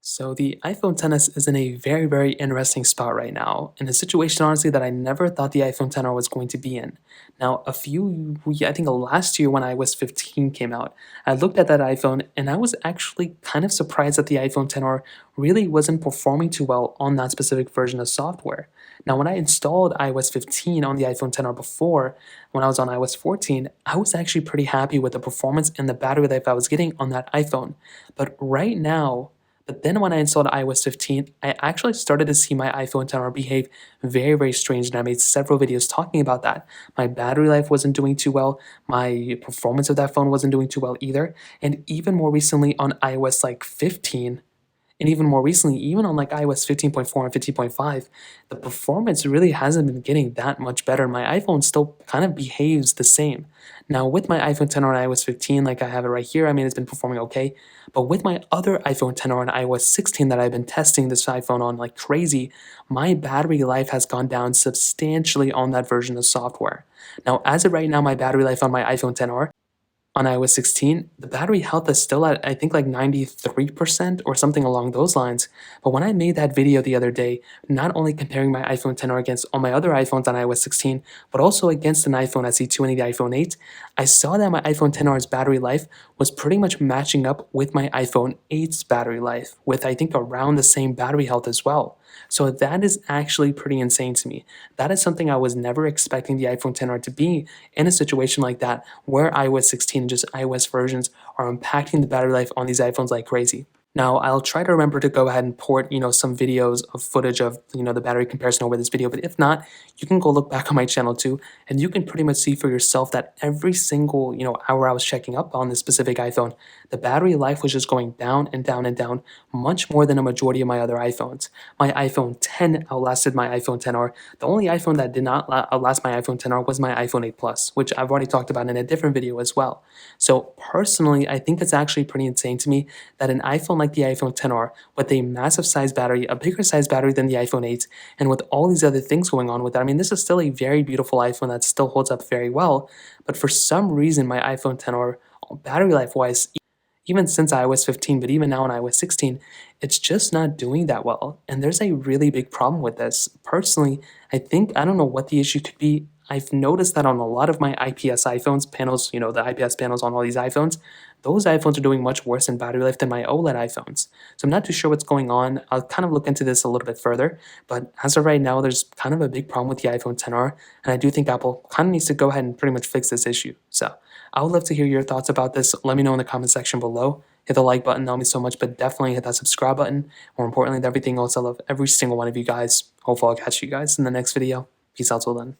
So the iPhone XS is in a very, very interesting spot right now, in a situation honestly that I never thought the iPhone XR was going to be in. Now, I think last year when iOS 15 came out, I looked at that iPhone and I was actually kind of surprised that the iPhone XR really wasn't performing too well on that specific version of software. Now, when I installed iOS 15 on the iPhone XR before, when I was on iOS 14, I was actually pretty happy with the performance and the battery life I was getting on that iPhone. But right now, but then when I installed iOS 15, I actually started to see my iPhone XR behave very, very strange, and I made several videos talking about that. My battery life wasn't doing too well, my performance of that phone wasn't doing too well either, and even more recently on iOS 15, and even more recently, even on like iOS 15.4 and 15.5, the performance really hasn't been getting that much better. My iPhone still kind of behaves the same. Now, with my iPhone 10 on iOS 15, like I have it right here, I mean, it's been performing okay. But with my other iPhone 10 on iOS 16 that I've been testing this iPhone on like crazy, my battery life has gone down substantially on that version of software. Now, as of right now, my battery life on my iPhone 10R on iOS 16, the battery health is still at I think like 93% or something along those lines. But when I made that video the other day, not only comparing my iPhone 10 against all my other iPhones on iOS 16, but also against an iPhone SE2 and the iPhone 8, I saw that my iPhone 10R's battery life was pretty much matching up with my iPhone 8's battery life, with I think around the same battery health as well. So that is actually pretty insane to me. That is something I was never expecting the iPhone 10R to be in a situation like that, where iOS 16 and just iOS versions are impacting the battery life on these iPhones like crazy. Now, I'll try to remember to go ahead and port, some videos of footage of, the battery comparison over this video, but if not, you can go look back on my channel too, and you can pretty much see for yourself that every single, hour I was checking up on this specific iPhone, the battery life was just going down and down and down, much more than a majority of my other iPhones. My iPhone 10 outlasted my iPhone 10R. The only iPhone that did not outlast my iPhone 10R was my iPhone 8 Plus, which I've already talked about in a different video as well. So personally, I think it's actually pretty insane to me that an iPhone like the iPhone 10R with a massive size battery, a bigger size battery than the iPhone 8, and with all these other things going on with it, I mean, this is still a very beautiful iPhone that still holds up very well, but for some reason, my iPhone 10R, battery life wise, even since iOS 15, but even now on iOS 16, it's just not doing that well. And there's a really big problem with this. Personally, I don't know what the issue could be. I've noticed that on a lot of my IPS iPhones panels, the IPS panels on all these iPhones, those iPhones are doing much worse in battery life than my OLED iPhones. So I'm not too sure what's going on. I'll kind of look into this a little bit further. But as of right now, there's kind of a big problem with the iPhone 10R. And I do think Apple kind of needs to go ahead and pretty much fix this issue. So I would love to hear your thoughts about this. Let me know in the comment section below. Hit the like button, that would mean so much, but definitely hit that subscribe button. More importantly than everything else, I love every single one of you guys. Hopefully I'll catch you guys in the next video. Peace out till then.